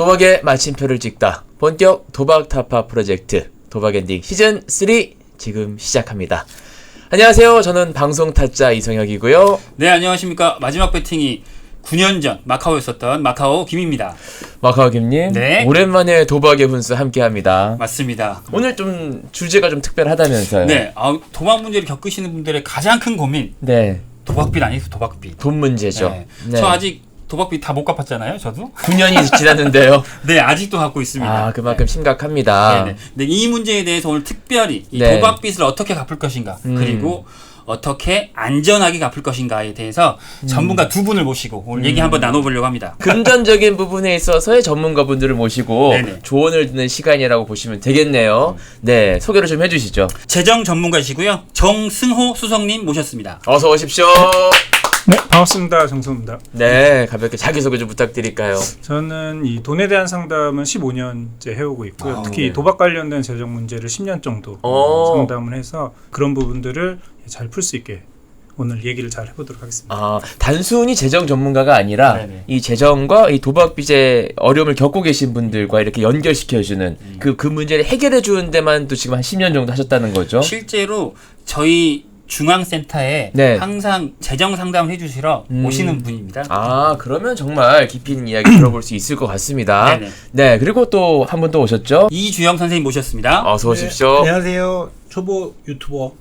도박의 마침표를 찍다. 본격 도박 타파 프로젝트 도박 엔딩 시즌 3 지금 시작합니다. 안녕하세요. 저는 방송 타짜 이성혁이고요. 네, 안녕하십니까. 마지막 배팅이 9년 전 마카오였었던 마카오 김입니다. 마카오 김님, 네. 오랜만에 도박의 훈수 함께합니다. 맞습니다. 오늘 좀 주제가 좀 특별하다면서요? 네, 도박 문제를 겪으시는 분들의 가장 큰 고민, 네. 도박빚 아니에요, 도박빚. 돈 문제죠. 네. 네. 저 아직 도박빚 다 못 갚았잖아요, 저도. 9년이 지났는데요. 네, 아직도 갖고 있습니다. 아, 그만큼 심각합니다. 네. 네, 이 문제에 대해서 오늘 특별히 이 네. 도박빚을 어떻게 갚을 것인가, 그리고 어떻게 안전하게 갚을 것인가에 대해서 전문가 두 분을 모시고 오늘 얘기 한번 나눠보려고 합니다. 금전적인 부분에 있어서의 전문가분들을 모시고 네네. 조언을 듣는 시간이라고 보시면 되겠네요. 네, 소개를 좀 해주시죠. 재정 전문가시고요. 정승호 수석님 모셨습니다. 어서 오십시오. 네, 반갑습니다. 정성입니다. 네, 가볍게 자기소개 좀 부탁드릴까요? 저는 이 돈에 대한 상담은 15년째 해오고 있고요. 특히 네. 도박 관련된 재정 문제를 10년 정도 상담을 해서 그런 부분들을 잘 풀 수 있게 오늘 얘기를 잘 해보도록 하겠습니다. 아, 단순히 재정 전문가가 아니라 네네. 이 재정과 이 도박빚의 어려움을 겪고 계신 분들과 이렇게 연결시켜주는 그 문제를 해결해 주는 데만 또 지금 한 10년 정도 하셨다는 거죠? 실제로 저희 중앙센터에 네. 항상 재정 상담을 해주시러 오시는 분입니다. 아, 그러면 정말 깊이 있는 이야기 들어볼 수 있을 것 같습니다. 네네. 네, 그리고 또 한 분 또 오셨죠? 이주영 선생님 모셨습니다. 어서 오십시오. 안녕하세요. 초보 유튜버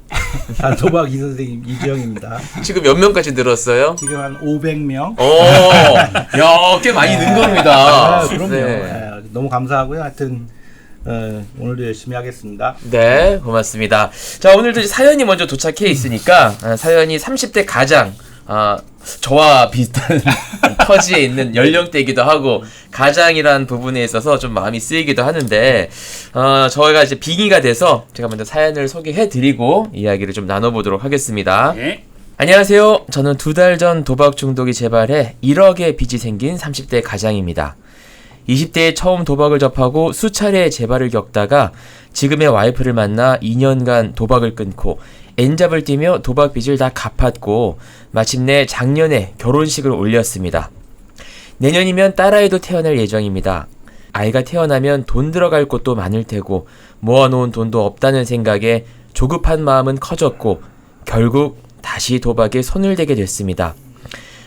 도박 이선생님 이주영입니다. 지금 몇 명까지 늘었어요? 지금 한 500명. 오, 야, 꽤 많이 는 겁니다. 그럼요. 네. 너무 감사하고요. 하여튼 오늘도 열심히 하겠습니다. 네, 고맙습니다. 자, 오늘도 이제 사연이 먼저 도착해 있으니까 사연이 30대 가장 저와 비슷한 터지에 있는 연령대이기도 하고 가장이란 부분에 있어서 좀 마음이 쓰이기도 하는데 저희가 이제 빙의가 돼서 제가 먼저 사연을 소개해드리고 이야기를 좀 나눠보도록 하겠습니다. 네. 안녕하세요. 저는 2달 전 도박 중독이 재발해 1억의 빚이 생긴 30대 가장입니다. 20대에 처음 도박을 접하고 수차례 재발을 겪다가 지금의 와이프를 만나 2년간 도박을 끊고 엔잡을 뛰며 도박 빚을 다 갚았고 마침내 작년에 결혼식을 올렸습니다. 내년이면 딸아이도 태어날 예정입니다. 아이가 태어나면 돈 들어갈 곳도 많을 테고 모아놓은 돈도 없다는 생각에 조급한 마음은 커졌고 결국 다시 도박에 손을 대게 됐습니다.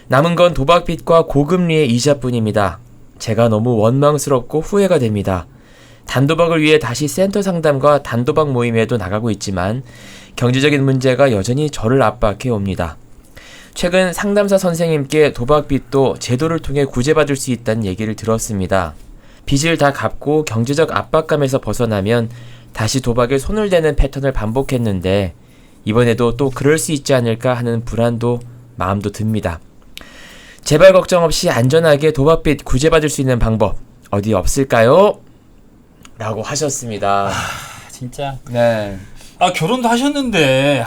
남은 건 도박빚과 고금리의 이자뿐입니다. 제가 너무 원망스럽고 후회가 됩니다. 단도박을 위해 다시 센터 상담과 단도박 모임에도 나가고 있지만 경제적인 문제가 여전히 저를 압박해 옵니다. 최근 상담사 선생님께 도박빚도 제도를 통해 구제받을 수 있다는 얘기를 들었습니다. 빚을 다 갚고 경제적 압박감에서 벗어나면 다시 도박에 손을 대는 패턴을 반복했는데 이번에도 또 그럴 수 있지 않을까 하는 불안도 마음도 듭니다. 재발 걱정 없이 안전하게 도박빚 구제받을 수 있는 방법 어디 없을까요? 라고 하셨습니다. 진짜. 네. 결혼도 하셨는데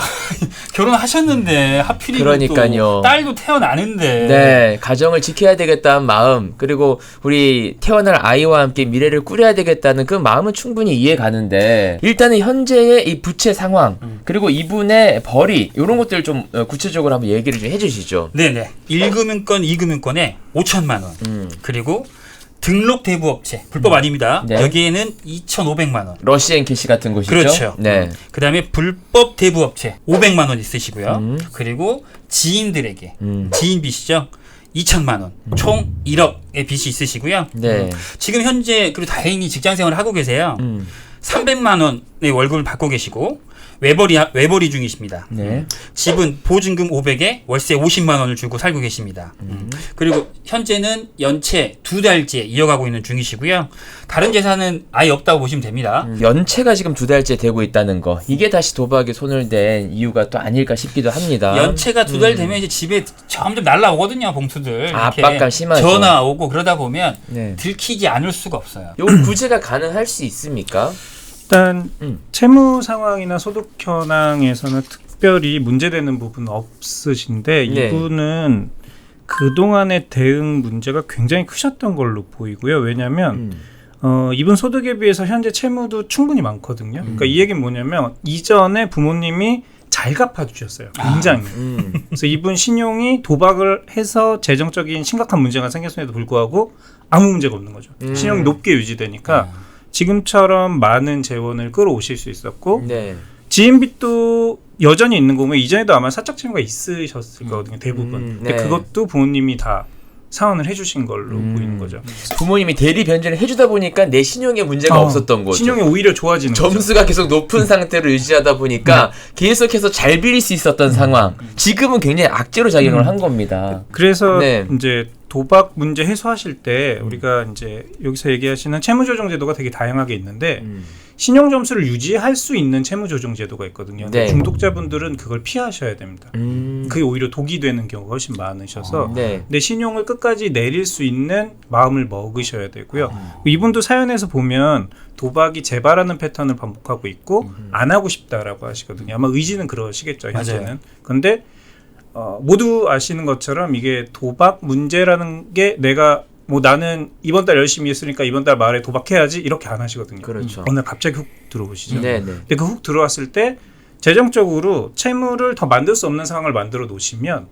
하필이면 그러니까요. 또 딸도 태어나는데. 네, 가정을 지켜야 되겠다는 마음, 그리고 우리 태어날 아이와 함께 미래를 꾸려야 되겠다는 그 마음은 충분히 이해 가는데 일단은 현재의 이 부채 상황, 그리고 이분의 벌이 이런 것들 좀 구체적으로 한번 얘기를 좀 해주시죠. 네네. 1금융권, 2금융권에 5천만 원. 그리고 등록 대부업체 불법 아닙니다. 네. 여기에는 2,500만 원. 러시앤캐시 같은 곳이죠. 그렇죠. 네. 그다음에 불법 대부업체 500만 원 있으시고요. 그리고 지인들에게 지인 빚이죠. 2천만 원. 총 1억의 빚이 있으시고요. 네. 지금 현재 그리고 다행히 직장 생활을 하고 계세요. 300만 원의 월급을 받고 계시고 외벌이 중이십니다. 네. 집은 보증금 500에 월세 50만 원을 주고 살고 계십니다. 그리고 현재는 연체 2달째 이어가고 있는 중이시고요. 다른 재산은 아예 없다고 보시면 됩니다. 연체가 지금 2달째 되고 있다는 거, 이게 다시 도박에 손을 댄 이유가 또 아닐까 싶기도 합니다. 연체가 2달 되면 이제 집에 점점 날라오거든요, 봉투들. 이렇게 압박감 심하죠. 전화 오고 그러다 보면 네. 들키지 않을 수가 없어요. 요 구제가 가능할 수 있습니까? 일단 채무 상황이나 소득 현황에서는 특별히 문제되는 부분은 없으신데 네. 이분은 그동안의 대응 문제가 굉장히 크셨던 걸로 보이고요. 왜냐하면 이분 소득에 비해서 현재 채무도 충분히 많거든요. 그러니까 이 얘기는 뭐냐면 이전에 부모님이 잘 갚아주셨어요. 굉장히. 그래서 이분 신용이 도박을 해서 재정적인 심각한 문제가 생겼음에도 불구하고 아무 문제가 없는 거죠. 신용이 높게 유지되니까 지금처럼 많은 재원을 끌어오실 수 있었고 네. 지인빚도 여전히 있는 거 보면 이전에도 아마 사적 채무가 있으셨을 거거든요. 대부분. 근데 네. 그것도 부모님이 다 상환을 해주신 걸로 보이는 거죠. 부모님이 대리 변제를 해주다 보니까 내 신용에 문제가 없었던 거죠. 신용이 오히려 좋아지는 거죠. 점수가 계속 높은 상태로 유지하다 보니까 계속해서 잘 빌릴 수 있었던 상황. 지금은 굉장히 악재로 작용을 한 겁니다. 그래서 네. 이제 도박 문제 해소하실 때 우리가 이제 여기서 얘기하시는 채무조정 제도가 되게 다양하게 있는데 신용 점수를 유지할 수 있는 채무조정 제도가 있거든요. 근데 네. 중독자분들은 그걸 피하셔야 됩니다. 그게 오히려 독이 되는 경우가 훨씬 많으셔서 네. 내 신용을 끝까지 내릴 수 있는 마음을 먹으셔야 되고요. 이분도 사연에서 보면 도박이 재발하는 패턴을 반복하고 있고 안 하고 싶다라고 하시거든요. 아마 의지는 그러시겠죠, 현재는. 맞아요. 근데 모두 아시는 것처럼 이게 도박 문제라는 게 내가 뭐 나는 이번 달 열심히 했으니까 이번 달 말에 도박해야지 이렇게 안 하시거든요. 그렇죠. 어느 날 갑자기 훅 들어오시죠. 네네. 근데 그 훅 들어왔을 때 재정적으로 채무를 더 만들 수 없는 상황을 만들어 놓으시면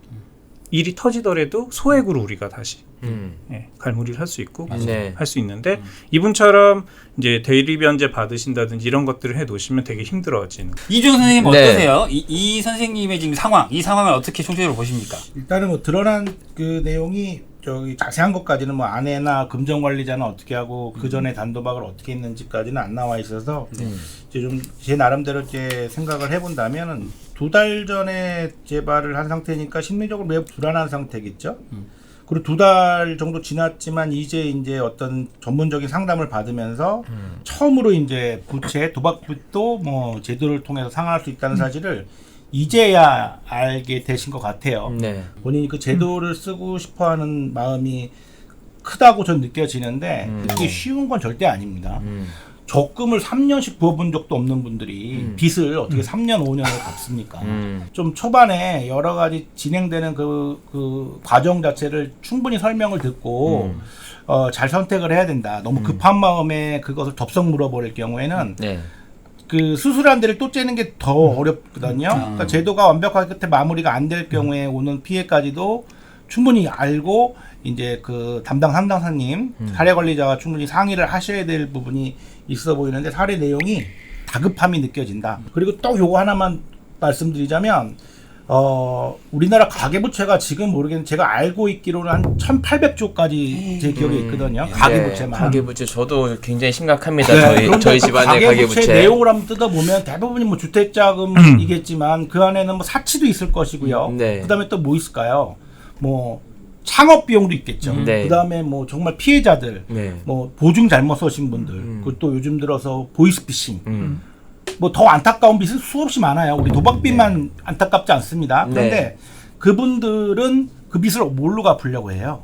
일이 터지더라도 소액으로 우리가 다시 갈무리를 할 수 있고 네. 할 수 있는데 이분처럼 이제 대리 변제 받으신다든지 이런 것들을 해 놓으시면 되게 힘들어지는. 이준 선생님 네. 어떠세요? 이 선생님의 지금 상황, 이 상황을 어떻게 총체적으로 보십니까? 일단은 뭐 드러난 그 내용이 저기 자세한 것까지는 뭐 아내나 금전관리자는 어떻게 하고 그 전에 단도박을 어떻게 했는지까지는 안 나와 있어서 이제 좀 제 나름대로 이제 생각을 해본다면은 2달 전에 재발을 한 상태니까 심리적으로 매우 불안한 상태겠죠. 그리고 2달 정도 지났지만 이제 어떤 전문적인 상담을 받으면서 처음으로 이제 부채 도박빚도 뭐 제도를 통해서 상환할 수 있다는 사실을 이제야 알게 되신 것 같아요. 네. 본인이 그 제도를 쓰고 싶어하는 마음이 크다고 전 느껴지는데 이게 쉬운 건 절대 아닙니다. 적금을 3년씩 부어본 적도 없는 분들이 빚을 어떻게 3년, 5년을 갚습니까? 좀 초반에 여러 가지 진행되는 그 과정 자체를 충분히 설명을 듣고 잘 선택을 해야 된다. 너무 급한 마음에 그것을 덥석 물어버릴 경우에는 네. 그 수술한 데를 또 째는 게 더 어렵거든요. 그러니까 제도가 완벽하게 끝에 마무리가 안 될 경우에 오는 피해까지도 충분히 알고 이제 그 담당 상담사님, 사례 관리자가 충분히 상의를 하셔야 될 부분이 있어 보이는데 사례 내용이 다급함이 느껴진다. 그리고 또 요거 하나만 말씀드리자면 우리나라 가계부채가 지금 모르겠는데 제가 알고 있기로는 한 1,800조까지 제 기억에 있거든요. 가계부채만. 네, 가계부채 저도 굉장히 심각합니다. 그런데 저희 그 집안의 가계부채. 내용을 한번 뜯어보면 대부분이 뭐 주택자금이겠지만 그 안에는 뭐 사치도 있을 것이고요. 네. 그다음에 또 뭐 있을까요? 뭐 창업 비용도 있겠죠. 네. 그다음에 뭐 정말 피해자들, 네. 뭐 보증 잘못 서신 분들, 그리고 또 요즘 들어서 보이스피싱. 뭐 더 안타까운 빚은 수없이 많아요. 우리 도박빚만 안타깝지 않습니다. 그런데 네. 그분들은 그 빚을 뭘로 갚으려고 해요?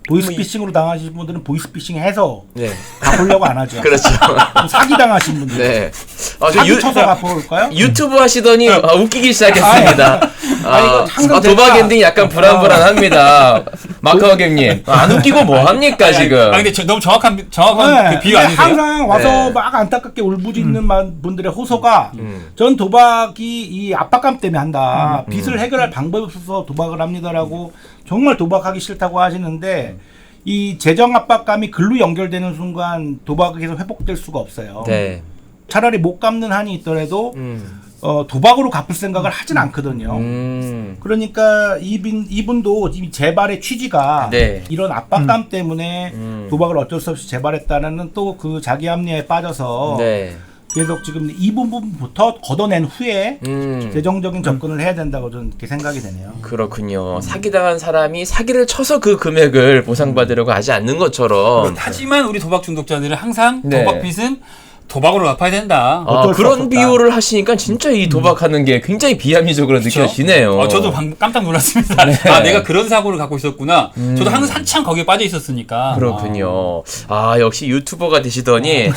보이스피싱으로 당하신 분들은 보이스피싱 해서 네. 갚으려고 안 하죠. 그렇죠. 사기 당하신 분들. 네. 저 사기 쳐서 갚아볼까요? 유튜브 하시더니 웃기기 시작했습니다. 이거 항상 도박 제가- 엔딩 약간 불안불안합니다. 마카오객님 안 웃기고 뭐 합니까 지금? 근데 너무 정확한 그 비유 근데 아니세요? 항상 와서 네. 막 안타깝게 울부짖는 분들의 호소가 전 도박이 이 압박감 때문에 한다. 빚을 해결할 방법이 없어서 도박을 합니다라고 정말 도박하기 싫다고 하시는데 이 재정 압박감이 글로 연결되는 순간 도박이 계속 회복될 수가 없어요. 네. 차라리 못 갚는 한이 있더라도 도박으로 갚을 생각을 하진 않거든요. 그러니까 이분도 이미 재발의 취지가 네. 이런 압박감 때문에 도박을 어쩔 수 없이 재발했다는 또 그 자기 합리에 빠져서 네. 계속 지금 이 부분부터 걷어낸 후에 음. 재정적인 접근을 해야 된다고 저는 이렇게 생각이 되네요. 그렇군요. 사기당한 사람이 사기를 쳐서 그 금액을 보상받으려고 하지 않는 것처럼. 하지만 우리 도박 중독자들은 항상 네. 도박 빚은 도박으로 갚아야 된다. 어쩔 수 그런 없었다. 비유를 하시니까 진짜 이 도박하는 게 굉장히 비합리적으로 느껴지네요. 저도 방금 깜짝 놀랐습니다. 내가 그런 사고를 갖고 있었구나. 저도 항상 한참 거기에 빠져 있었으니까. 그렇군요. 역시 유튜버가 되시더니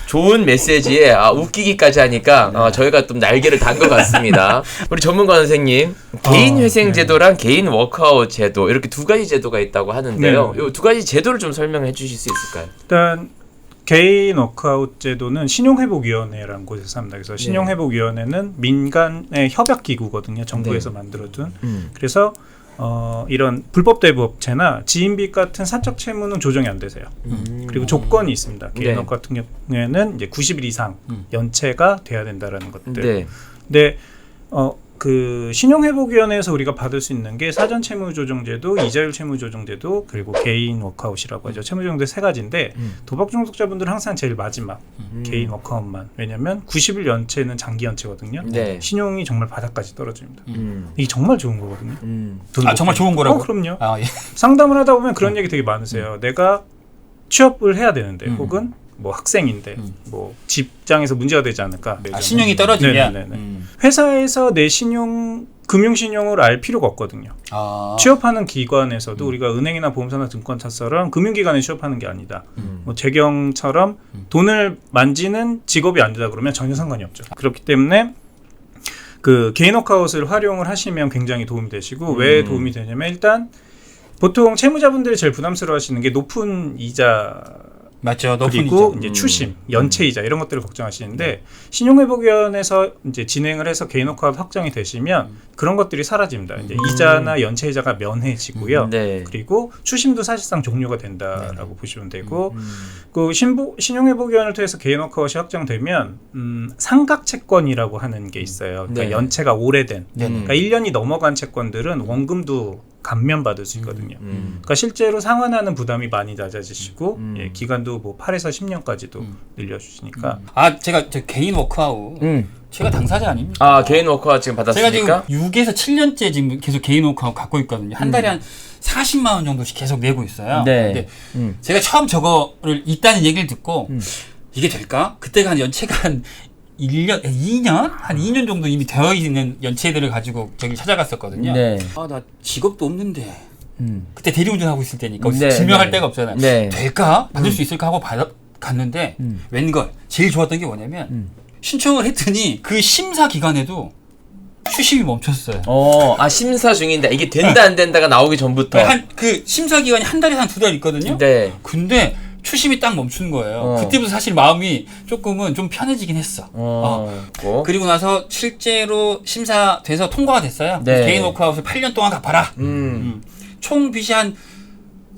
좋은 메시지에 웃기기까지 하니까 저희가 좀 날개를 단 것 같습니다. 우리 전문가 선생님, 개인 회생 제도랑 개인 워크아웃 제도 이렇게 두 가지 제도가 있다고 하는데요. 이 두 가지 제도를 좀 설명해 주실 수 있을까요? 일단 개인 워크아웃 제도는 신용회복위원회라는 곳에서 합니다. 그래서 신용회복위원회는 민간의 협약기구거든요. 정부에서 만들어둔. 그래서 이런 불법 대부 업체나 지인빚 같은 사적 채무는 조정이 안 되세요. 그리고 조건이 있습니다. 개인 워크 같은 경우에는 이제 90일 이상 연체가 돼야 된다라는 것들. 네. 근데 그 신용회복위원회에서 우리가 받을 수 있는 게 사전채무조정제도, 이자율 채무조정제도, 그리고 개인 워크아웃이라고 하죠. 채무조정제 세 가지인데 도박 중독자분들은 항상 제일 마지막 개인 워크아웃만. 왜냐하면 90일 연체는 장기 연체거든요. 네. 신용이 정말 바닥까지 떨어집니다. 이게 정말 좋은 거거든요. 아 정말 좋은 거라고? 그럼요. 아, 예. 상담을 하다 보면 그런 얘기 되게 많으세요. 내가 취업을 해야 되는데 혹은 뭐 학생인데 뭐 직장에서 문제가 되지 않을까. 아, 신용이 떨어지면 회사에서 내 신용 금융신용을 알 필요가 없거든요. 아. 취업하는 기관에서도 우리가 은행이나 보험사나 증권사처럼 금융기관에 취업하는 게 아니다. 뭐 재경처럼 돈을 만지는 직업이 안 되다 그러면 전혀 상관이 없죠. 그렇기 때문에 그 개인 워크아웃을 활용을 하시면 굉장히 도움이 되시고 왜 도움이 되냐면 일단 보통 채무자분들이 제일 부담스러워하시는 게 높은 이자 맞죠. 그리고 이제 추심, 연체 이자 이런 것들을 걱정하시는데 신용회복위원회에서 이제 진행을 해서 개인 워크아웃 확정이 되시면 그런 것들이 사라집니다. 이제 이자나 연체 이자가 면해지고요. 네. 그리고 추심도 사실상 종료가 된다라고 보시면 되고 그 신용회복위원회를 통해서 개인 워크아웃이 확정되면 상각 채권이라고 하는 게 있어요. 그러니까 네. 연체가 오래된 그러니까 1년이 넘어간 채권들은 원금도 감면받을 수 있거든요. 그러니까 실제로 상환하는 부담이 많이 낮아지시고 예, 기간도 뭐 8에서 10년까지도 늘려주시니까 아 제가 저 개인 워크아웃 제가 당사자 아닙니까? 아 개인 워크아웃 지금 받았습니까? 제가 지금 6에서 7년째 지금 계속 개인 워크아웃 갖고 있거든요. 한 달에 한 40만 원 정도씩 계속 내고 있어요. 네. 근데 제가 처음 저거를 있다는 얘기를 듣고 이게 될까? 그때가 한 연체가 한 1년, 2년? 한 2년 정도 이미 되어 있는 연체들을 가지고 저기 찾아갔었거든요. 네. 아, 나 직업도 없는데. 그때 대리운전하고 있을 때니까 네, 증명할 네. 데가 없잖아요. 네. 될까? 받을 수 있을까 하고 갔는데 웬걸 제일 좋았던 게 뭐냐면 신청을 했더니 그 심사 기간에도 추심이 멈췄어요. 심사 중인데 이게 된다 안 된다가 나오기 전부터. 그 심사 기간이 한 달에서 한 2달 있거든요. 네. 근데 추심이 딱 멈춘 거예요. 그때부터 사실 마음이 조금은 좀 편해지긴 했어. 그리고 나서 실제로 심사돼서 통과가 됐어요. 네. 개인 워크아웃을 8년 동안 갚아라. 총 빚이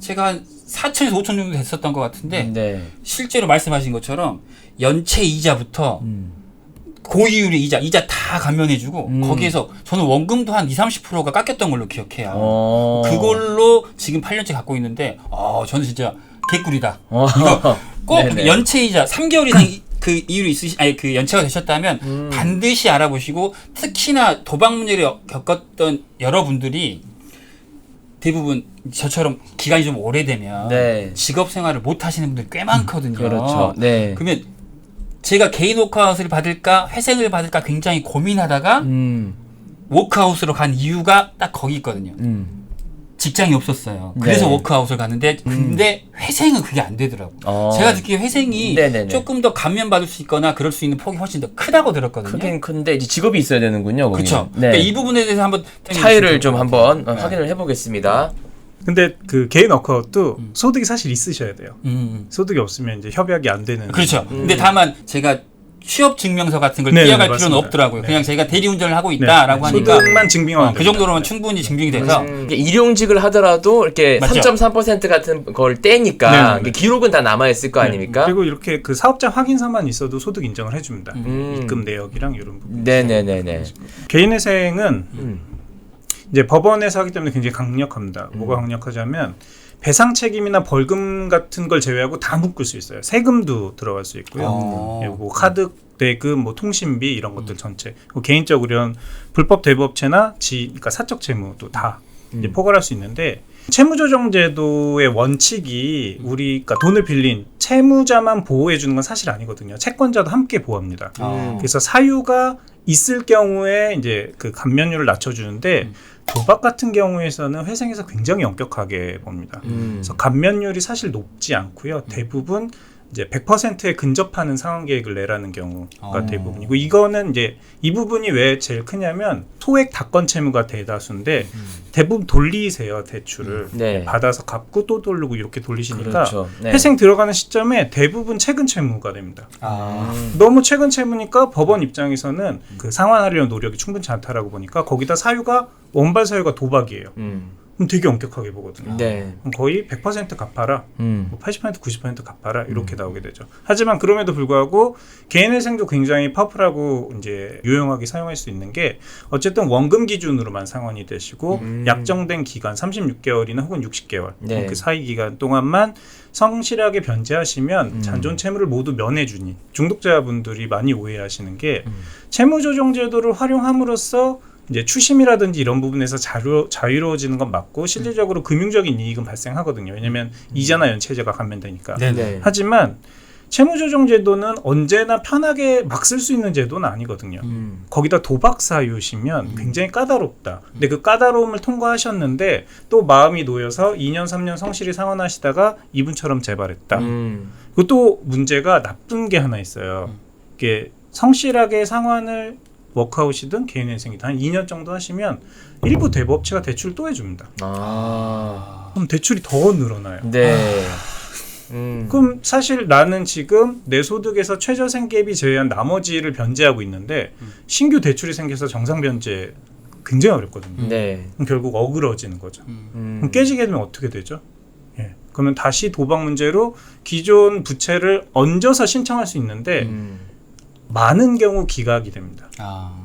제가 한 4천에서 5천 정도 됐었던 것 같은데 네. 실제로 말씀하신 것처럼 연체 이자부터 고이율의 이자 다 감면해주고 거기에서 저는 원금도 한 20-30%가 깎였던 걸로 기억해요. 그걸로 지금 8년째 갖고 있는데 저는 진짜 개꿀이다. 이거 꼭 네네. 연체 이자 3개월 이상 그 이율이 그 연체가 되셨다면 반드시 알아보시고 특히나 도박 문제를 겪었던 여러분들이 대부분 저처럼 기간이 좀 오래되면 네. 직업 생활을 못 하시는 분들이 꽤 많거든요. 그렇죠. 네. 그러면 제가 개인 워크아웃을 받을까 회생을 받을까 굉장히 고민하다가 워크아웃으로 간 이유가 딱 거기 있거든요. 직장이 없었어요. 그래서 네. 워크아웃을 갔는데 근데 회생은 그게 안 되더라고. 제가 듣기에 회생이 네네네. 조금 더 감면받을 수 있거나 그럴 수 있는 폭이 훨씬 더 크다고 들었거든요. 크긴 큰데 이제 직업이 있어야 되는군요. 그렇죠. 네. 그러니까 이 부분에 대해서 한번 차이를 좀 한번 확인을 해보겠습니다. 근데 그 개인 워크아웃도 소득이 사실 있으셔야 돼요. 음. 소득이 없으면 이제 협약이 안 되는. 그렇죠. 근데 다만 제가 취업 증명서 같은 걸 네네, 띄어갈 필요는 맞습니다. 없더라고요. 네. 그냥 제가 대리운전을 하고 있다라고 하니까 소득만 증명하면 그 정도로만 충분히 증명이 돼서 이게 일용직을 하더라도 이렇게 맞죠. 3.3% 같은 걸 떼니까 네네네. 이게 기록은 다 남아있을 거 아닙니까? 그리고 이렇게 그 사업자 확인서만 있어도 소득 인정을 해줍니다. 음. 입금 내역이랑 이런 부분. 네네네네. 개인회생은 이제 법원에서 하기 때문에 굉장히 강력합니다. 뭐가 강력하냐면 배상 책임이나 벌금 같은 걸 제외하고 다 묶을 수 있어요. 세금도 들어갈 수 있고요. 예, 뭐 카드 대금, 뭐 통신비 이런 것들 전체. 개인적으로 이런 불법 대부업체나 그러니까 사적 채무도 다 이제 포괄할 수 있는데 채무조정제도의 원칙이 우리가 돈을 빌린 채무자만 보호해 주는 건 사실 아니거든요. 채권자도 함께 보호합니다. 그래서 사유가 있을 경우에 이제 그 감면율을 낮춰주는데 도박 같은 경우에서는 회생에서 굉장히 엄격하게 봅니다. 그래서 감면율이 사실 높지 않고요. 대부분 이제 100%에 근접하는 상환 계획을 내라는 경우가 대부분이고, 어. 이거는 이제 이 부분이 왜 제일 크냐면 소액 답건 채무가 대다수인데 대부분 돌리세요, 대출을. 네. 받아서 갚고 또 돌리고 이렇게 돌리시니까 그렇죠. 네. 회생 들어가는 시점에 대부분 최근 채무가 됩니다. 아. 너무 최근 채무니까 법원 입장에서는 그 상환하려는 노력이 충분치 않다라고 보니까 거기다 사유가 원발 사유가 도박이에요. 그럼 되게 엄격하게 보거든요. 네. 그럼 거의 100% 갚아라, 음. 뭐 80% 90% 갚아라 이렇게 나오게 되죠. 하지만 그럼에도 불구하고 개인회생도 굉장히 파워풀하고 이제 유용하게 사용할 수 있는 게 어쨌든 원금 기준으로만 상환이 되시고 약정된 기간 36개월이나 혹은 60개월 네. 그 사이 기간 동안만 성실하게 변제하시면 잔존 채무를 모두 면해주니, 중독자분들이 많이 오해하시는 게 채무조정제도를 활용함으로써 이제 추심이라든지 이런 부분에서 자유로워지는 건 맞고 실질적으로 금융적인 이익은 발생하거든요. 왜냐하면 이자나 연체제가 감면되니까. 네네. 하지만 채무조정제도는 언제나 편하게 막 쓸 수 있는 제도는 아니거든요. 거기다 도박 사유시면 굉장히 까다롭다. 근데 그 까다로움을 통과하셨는데 또 마음이 놓여서 2년 3년 성실히 상환하시다가 이분처럼 재발했다. 그리고 또 문제가 나쁜 게 하나 있어요. 이게 성실하게 상환을 워크아웃이든 개인회생이든 한 2년 정도 하시면 일부 대부업체가 대출을 또 해줍니다. 그럼 대출이 더 늘어나요. 네. 그럼 사실 나는 지금 내 소득에서 최저 생계비 제외한 나머지를 변제하고 있는데 신규 대출이 생겨서 정상 변제 굉장히 어렵거든요. 네. 그럼 결국 어그러지는 거죠. 그럼 깨지게 되면 어떻게 되죠? 예. 그러면 다시 도박 문제로 기존 부채를 얹어서 신청할 수 있는데 많은 경우 기각이 됩니다.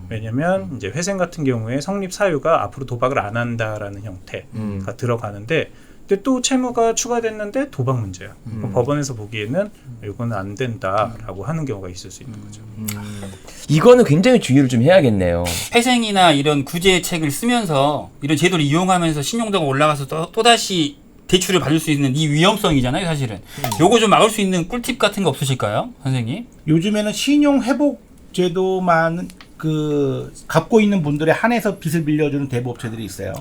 왜냐면 이제 회생 같은 경우에 성립 사유가 앞으로 도박을 안 한다라는 형태가 들어가는데, 근데 또 채무가 추가됐는데 도박 문제야. 그럼 법원에서 보기에는 이거는 안 된다라고 하는 경우가 있을 수 있는 거죠. 이거는 굉장히 주의를 좀 해야겠네요. 회생이나 이런 구제책을 쓰면서 이런 제도를 이용하면서 신용도가 올라가서 또다시 대출을 받을 수 있는 이 위험성이잖아요, 사실은. 요거 좀 막을 수 있는 꿀팁 같은 거 없으실까요, 선생님? 요즘에는 신용 회복 제도만 갖고 있는 분들에 한해서 빚을 빌려주는 대부업체들이 있어요.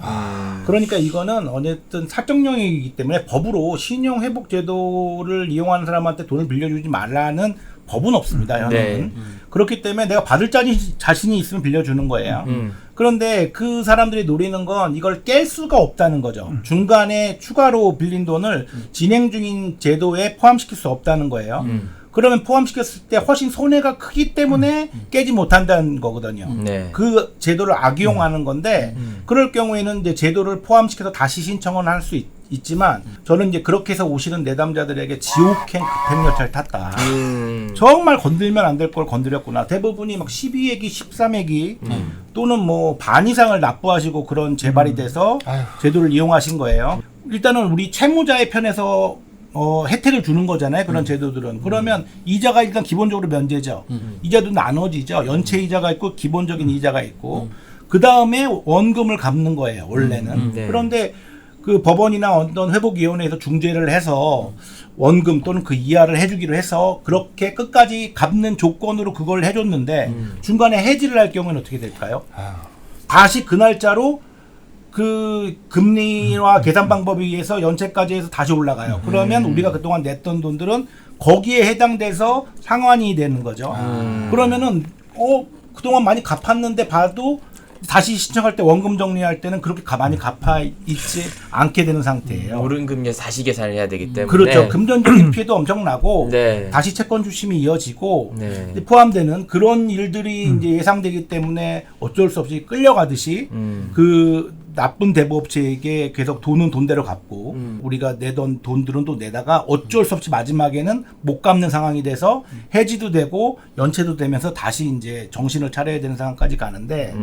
그러니까 이거는 어쨌든 사적 영역이기 때문에 법으로 신용 회복 제도를 이용하는 사람한테 돈을 빌려주지 말라는 법은 없습니다. 현행은. 네. 그렇기 때문에 내가 받을 자신이 있으면 빌려주는 거예요. 그런데 그 사람들이 노리는 건 이걸 깰 수가 없다는 거죠. 중간에 추가로 빌린 돈을 진행 중인 제도에 포함시킬 수 없다는 거예요. 그러면 포함시켰을 때 훨씬 손해가 크기 때문에 깨지 못한다는 거거든요. 네. 그 제도를 악용하는 건데, 그럴 경우에는 이제 제도를 포함시켜서 다시 신청을 할 수 있지만, 저는 이제 그렇게 해서 오시는 내담자들에게 지옥행 급행열차를 탔다. 정말 건들면 안 될 걸 건드렸구나. 대부분이 막 12회기, 13회기 또는 뭐 반 이상을 납부하시고 그런 재발이 돼서 제도를 이용하신 거예요. 일단은 우리 채무자의 편에서 혜택을 주는 거잖아요. 그런 제도들은. 그러면 이자가 일단 기본적으로 면제죠. 이자도 나눠지죠. 연체 이자가 있고 기본적인 이자가 있고 그 다음에 원금을 갚는 거예요. 원래는. 네. 그런데 그 법원이나 어떤 회복위원회에서 중재를 해서 원금 또는 그 이하를 해주기로 해서 그렇게 끝까지 갚는 조건으로 그걸 해줬는데 중간에 해지를 할 경우는 어떻게 될까요? 다시 그 날짜로 그 금리와 계산 방법에 의해서 연체까지 해서 다시 올라가요. 그러면 우리가 그동안 냈던 돈들은 거기에 해당돼서 상환이 되는 거죠. 그러면은 그동안 많이 갚았는데 봐도 다시 신청할 때 원금 정리할 때는 그렇게 많이 갚아 있지 않게 되는 상태예요. 오른 금리에서 다시 계산을 해야 되기 때문에. 그렇죠. 금전적인 피해도 엄청나고 네. 다시 채권 주심이 이어지고 네. 포함되는 그런 일들이 이제 예상되기 때문에 어쩔 수 없이 끌려가듯이 그 나쁜 대부업체에게 계속 돈은 돈대로 갚고 우리가 내던 돈들은 또 내다가 어쩔 수 없이 마지막에는 못 갚는 상황이 돼서 해지도 되고 연체도 되면서 다시 이제 정신을 차려야 되는 상황까지 가는데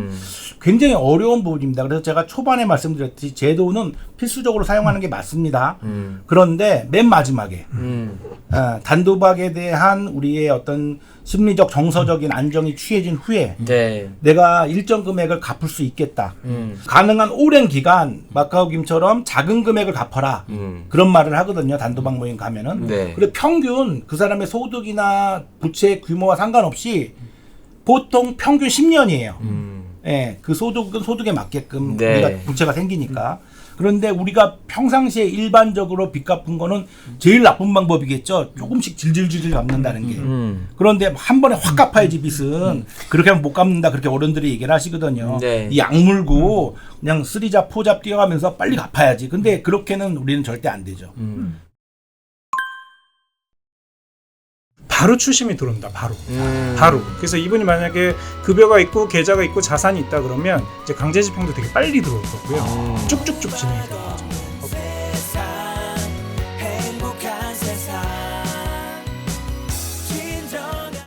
굉장히 어려운 부분입니다. 그래서 제가 초반에 말씀드렸듯이 제도는 필수적으로 사용하는 게 맞습니다. 그런데 맨 마지막에 단도박에 대한 우리의 어떤 심리적 정서적인 안정이 취해진 후에 네. 내가 일정 금액을 갚을 수 있겠다. 가능한 오랜 기간 마카오김처럼 작은 금액을 갚아라. 그런 말을 하거든요. 단도박 모임 가면은. 네. 그리고 평균 그 사람의 소득이나 부채 규모와 상관없이 보통 평균 10년이에요. 예, 그 소득은 소득에 맞게끔 네. 우리가 부채가 생기니까. 그런데 우리가 평상시에 일반적으로 빚 갚은 거는 제일 나쁜 방법이겠죠. 조금씩 질질질질 갚는다는 게. 그런데 한 번에 확 갚아야지 빚은. 그렇게 하면 못 갚는다. 그렇게 어른들이 얘기를 하시거든요. 네. 이 악물고 그냥 쓰리잡 포잡 뛰어가면서 빨리 갚아야지. 근데 그렇게는 우리는 절대 안 되죠. 바로 추심이 들어온다. 바로. 그래서 이분이 만약에 급여가 있고 계좌가 있고 자산이 있다 그러면 이제 강제집행도 되게 빨리 들어올 거고요. 쭉쭉쭉 진행이 돼요.